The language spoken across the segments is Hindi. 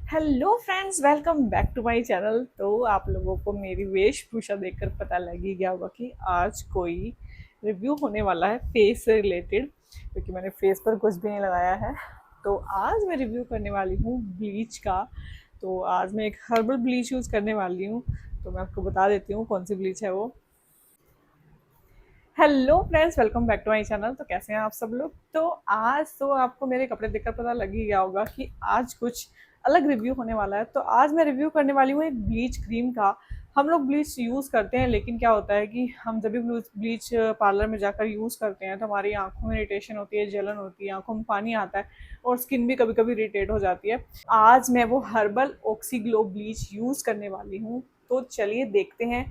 Hello friends, welcome back to my channel. तो आप लोगों को मेरी वेशभूषा देखकर पता लग ही गया होगा कि आज कोई रिव्यू होने वाला है फेस से रिलेटेड, क्योंकि मैंने फेस पर कुछ भी नहीं लगाया है। तो आज मैं रिव्यू करने वाली हूँ ब्लीच का। तो आज मैं एक हर्बल ब्लीच यूज़ करने वाली हूँ। तो मैं आपको बता देती हूँ कौन सी ब्लीच है वो। Hello friends, welcome back to my channel. तो कैसे हैं आप सब लोग। तो आज तो आपको मेरे कपड़े देखकर पता लग ही गया होगा कि आज कुछ अलग रिव्यू होने वाला है। तो आज मैं रिव्यू करने वाली हूँ एक ब्लीच क्रीम का। हम लोग ब्लीच यूज़ करते हैं, लेकिन क्या होता है कि हम जब भी ब्लीच पार्लर में जाकर यूज़ करते हैं तो हमारी आंखों में इरिटेशन होती है, जलन होती है, आंखों में पानी आता है और स्किन भी कभी कभी इरिटेट हो जाती है। आज मैं वो herbal oxy glow bleach use करने वाली हूँ। तो चलिए देखते हैं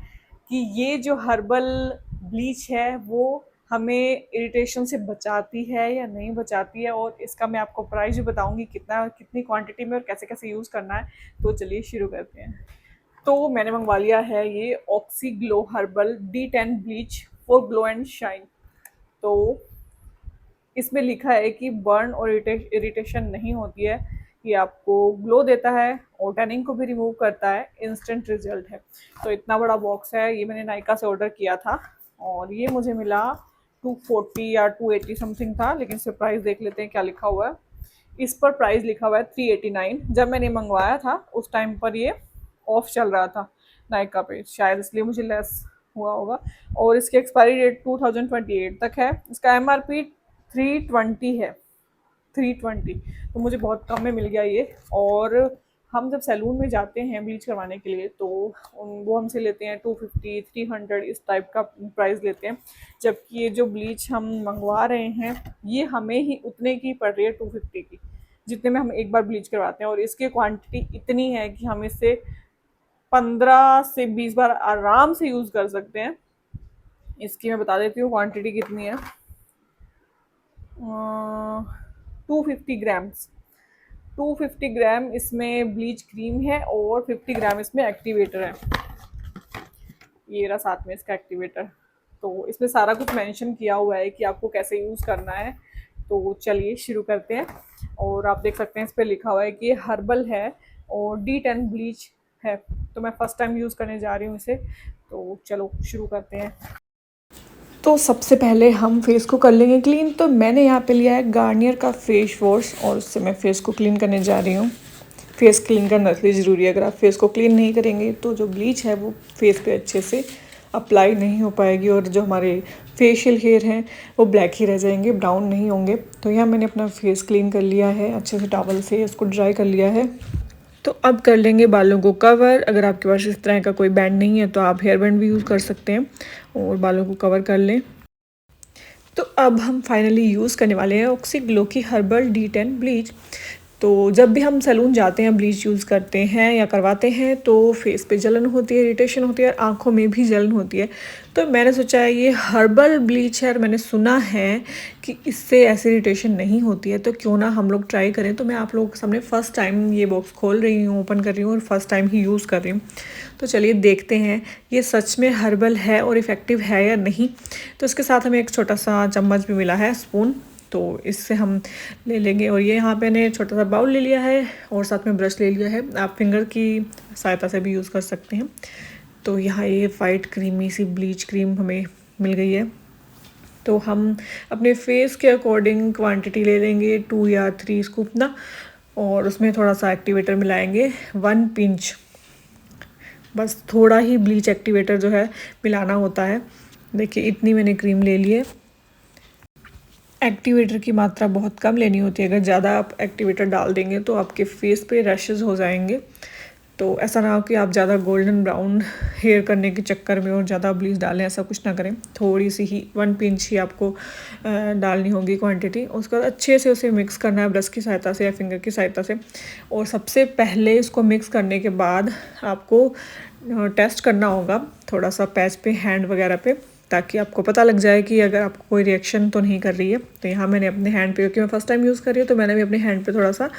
कि ये जो हर्बल ब्लीच है वो हमें इरिटेशन से बचाती है या नहीं बचाती है, और इसका मैं आपको प्राइस भी बताऊंगी कितना कितनी क्वांटिटी में और कैसे कैसे यूज़ करना है। तो चलिए शुरू करते हैं। तो मैंने मंगवा लिया है ये oxy glow herbal D10 bleach for glow and shine. तो इसमें लिखा है कि बर्न और इरिटेशन नहीं होती है, ये आपको ग्लो देता है और टैनिंग को भी रिमूव करता है, इंस्टेंट रिजल्ट है। तो इतना बड़ा बॉक्स है, ये मैंने नायका से ऑर्डर किया था और ये मुझे मिला 240 या 280 समथिंग था। लेकिन इस पर प्राइस देख लेते हैं क्या लिखा हुआ है। इस पर प्राइस लिखा हुआ है 389। जब मैंने मंगवाया था उस टाइम पर ये ऑफ चल रहा था नायका पे, शायद इसलिए मुझे लेस हुआ होगा। और इसकी एक्सपायरी डेट 2028 तक है। इसका MRP 320 है, 320। तो मुझे बहुत कम में मिल गया ये। और हम जब सैलून में जाते हैं ब्लीच करवाने के लिए तो वो हमसे लेते हैं 250 300 इस टाइप का प्राइस लेते हैं। जबकि ये जो ब्लीच हम मंगवा रहे हैं ये हमें ही उतने की पड़ रही है, 250 की, जितने में हम एक बार ब्लीच करवाते हैं। और इसकी क्वांटिटी इतनी है कि हम इसे 15 से 20 बार आराम से यूज़ कर सकते हैं। इसकी मैं बता देती हूँ क्वांटिटी कितनी है। 250 ग्राम्स, 250 ग्राम इसमें ब्लीच क्रीम है और 50 ग्राम इसमें एक्टिवेटर है। ये रहा साथ में इसका एक्टिवेटर। तो इसमें सारा कुछ मेंशन किया हुआ है कि आपको कैसे यूज़ करना है। तो चलिए शुरू करते हैं। और आप देख सकते हैं इस पर लिखा हुआ है कि ये हर्बल है और D10 ब्लीच है। तो मैं फर्स्ट टाइम यूज़ करने जा रही हूँ इसे। तो चलो शुरू करते हैं। तो सबसे पहले हम फेस को कर लेंगे क्लीन। तो मैंने यहाँ पे लिया है गार्नियर का फेस वॉश और उससे मैं फेस को क्लीन करने जा रही हूँ। फेस क्लीन करना इसलिए ज़रूरी है, अगर आप फेस को क्लीन नहीं करेंगे तो जो ब्लीच है वो फेस पे अच्छे से अप्लाई नहीं हो पाएगी और जो हमारे फेशियल हेयर हैं वो ब्लैक ही रह जाएंगे, ब्राउन नहीं होंगे। तो यहाँ मैंने अपना फेस क्लीन कर लिया है अच्छे से, टॉवल से इसको ड्राई कर लिया है। तो अब कर लेंगे बालों को कवर। अगर आपके पास इस तरह का कोई बैंड नहीं है तो आप हेयर बैंड भी यूज़ कर सकते हैं और बालों को कवर कर लें। तो अब हम फाइनली यूज़ करने वाले हैं ऑक्सी ग्लो की हर्बल D10 ब्लीच। तो जब भी हम सैलून जाते हैं ब्लीच यूज़ करते हैं या करवाते हैं तो फेस पे जलन होती है, इरिटेशन होती है और आँखों में भी जलन होती है। तो मैंने सोचा है ये हर्बल ब्लीच है और मैंने सुना है कि इससे ऐसी इरिटेशन नहीं होती है, तो क्यों ना हम लोग ट्राई करें। तो मैं आप लोगों के सामने फ़र्स्ट टाइम ये बॉक्स खोल रही हूँ, ओपन कर रही हूँ और फर्स्ट टाइम ही यूज़ कर रही हूँ। तो चलिए देखते हैं ये सच में हर्बल है और इफ़ेक्टिव है या नहीं। तो इसके साथ हमें एक छोटा सा चम्मच भी मिला है, स्पून। तो इससे हम ले लेंगे। और ये यहाँ पे मैंने छोटा सा बाउल ले लिया है और साथ में ब्रश ले लिया है। आप फिंगर की सहायता से भी यूज़ कर सकते हैं। तो यहाँ ये वाइट क्रीमी सी ब्लीच क्रीम हमें मिल गई है। तो हम अपने फेस के अकॉर्डिंग क्वांटिटी ले लेंगे, 2 या 3 स्कूप ना, और उसमें थोड़ा सा एक्टिवेटर मिलाएंगे, 1 पिंच। बस थोड़ा ही ब्लीच एक्टिवेटर जो है मिलाना होता है। देखिए इतनी मैंने क्रीम ले ली है। एक्टिवेटर की मात्रा बहुत कम लेनी होती है, अगर ज़्यादा आप एक्टिवेटर डाल देंगे तो आपके फेस पे रैशेज़ हो जाएंगे। तो ऐसा ना हो कि आप ज़्यादा गोल्डन ब्राउन हेयर करने के चक्कर में और ज़्यादा ब्लीच डालें, ऐसा कुछ ना करें। थोड़ी सी ही 1 पिंच ही आपको डालनी होगी क्वांटिटी। उसका अच्छे से उसे मिक्स करना है ब्रश की सहायता से या फिंगर की सहायता से। और सबसे पहले इसको मिक्स करने के बाद आपको टेस्ट करना होगा थोड़ा सा पैच पे, हैंड वगैरह पे, ताकि आपको पता लग जाए कि अगर आपको कोई रिएक्शन तो नहीं कर रही है। तो यहाँ मैंने अपने हैंड पे, क्योंकि मैं फर्स्ट टाइम यूज़ कर रही हूँ, तो मैंने भी अपने हैंड पे थोड़ा सा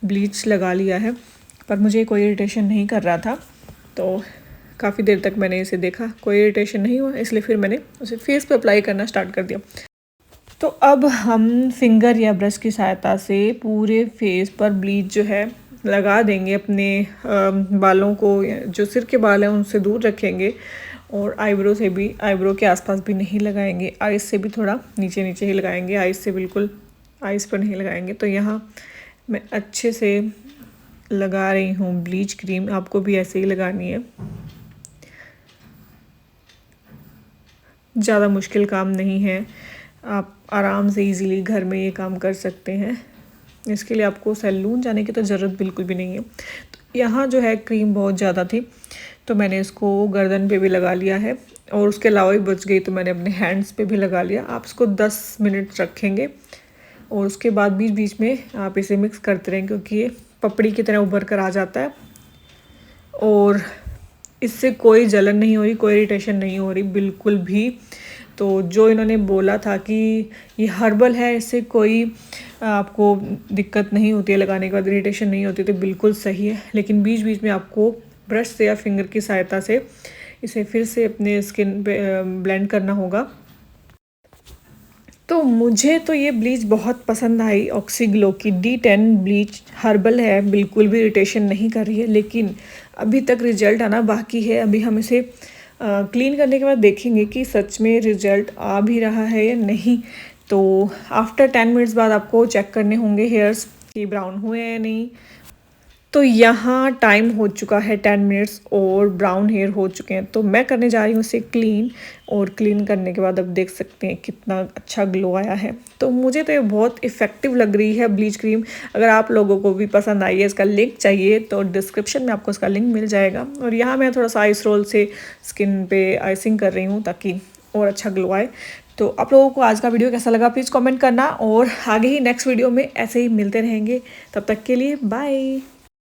ब्लीच लगा लिया है, पर मुझे कोई इरिटेशन नहीं कर रहा था। तो काफ़ी देर तक मैंने इसे देखा, कोई इरिटेशन नहीं हुआ, इसलिए फिर मैंने उसे फेस पे अप्लाई करना स्टार्ट कर दिया। तो अब हम फिंगर या ब्रश की सहायता से पूरे फेस पर ब्लीच जो है लगा देंगे अपने बालों को, जो सिर के बाल हैं उनसे दूर रखेंगे, और आईब्रो से भी, आईब्रो के आसपास भी नहीं लगाएंगे, आइस से भी थोड़ा नीचे नीचे ही लगाएंगे, आइस से बिल्कुल आइस पर नहीं लगाएंगे। तो यहाँ मैं अच्छे से लगा रही हूँ ब्लीच क्रीम, आपको भी ऐसे ही लगानी है। ज़्यादा मुश्किल काम नहीं है, आप आराम से इजीली घर में ये काम कर सकते हैं। इसके लिए आपको सैलून जाने की तो ज़रूरत बिल्कुल भी नहीं है। तो यहाँ जो है क्रीम बहुत ज़्यादा थी तो मैंने इसको गर्दन पे भी लगा लिया है, और उसके अलावा भी बच गई तो मैंने अपने हैंड्स पे भी लगा लिया। आप इसको 10 मिनट रखेंगे और उसके बाद बीच बीच में आप इसे मिक्स करते रहें, क्योंकि ये पपड़ी की तरह उभर कर आ जाता है और इससे कोई जलन नहीं हो रही, कोई इरिटेशन नहीं हो रही बिल्कुल भी। तो जो इन्होंने बोला था कि ये हर्बल है, इससे कोई आपको दिक्कत नहीं होती है, लगाने के बाद इरिटेशन नहीं होती, तो बिल्कुल सही है। लेकिन बीच बीच में आपको ब्रश से या फिंगर की सहायता से इसे फिर से अपने स्किन पे ब्लेंड करना होगा। तो मुझे तो ये ब्लीच बहुत पसंद आई, ऑक्सीग्लो की D10 ब्लीच हर्बल है, बिल्कुल भी इरिटेशन नहीं कर रही है, लेकिन अभी तक रिजल्ट आना बाकी है। अभी हम इसे क्लीन करने के बाद देखेंगे कि सच में रिजल्ट आ भी रहा है या नहीं। तो आफ्टर 10 मिनट्स बाद आपको चेक करने होंगे हेयर्स कि ब्राउन हुए हैं या नहीं। तो यहाँ टाइम हो चुका है 10 मिनट्स और ब्राउन हेयर हो चुके हैं, तो मैं करने जा रही हूँ इसे क्लीन, और क्लीन करने के बाद अब देख सकते हैं कितना अच्छा ग्लो आया है। तो मुझे तो ये बहुत इफ़ेक्टिव लग रही है ब्लीच क्रीम। अगर आप लोगों को भी पसंद आई है, इसका लिंक चाहिए तो डिस्क्रिप्शन में आपको इसका लिंक मिल जाएगा। और यहाँ मैं थोड़ा सा आइस रोल से स्किन पे आइसिंग कर रही हूँ ताकि और अच्छा ग्लो आए। तो आप लोगों को आज का वीडियो कैसा लगा प्लीज़ कमेंट करना, और आगे ही नेक्स्ट वीडियो में ऐसे ही मिलते रहेंगे। तब तक के लिए बाय।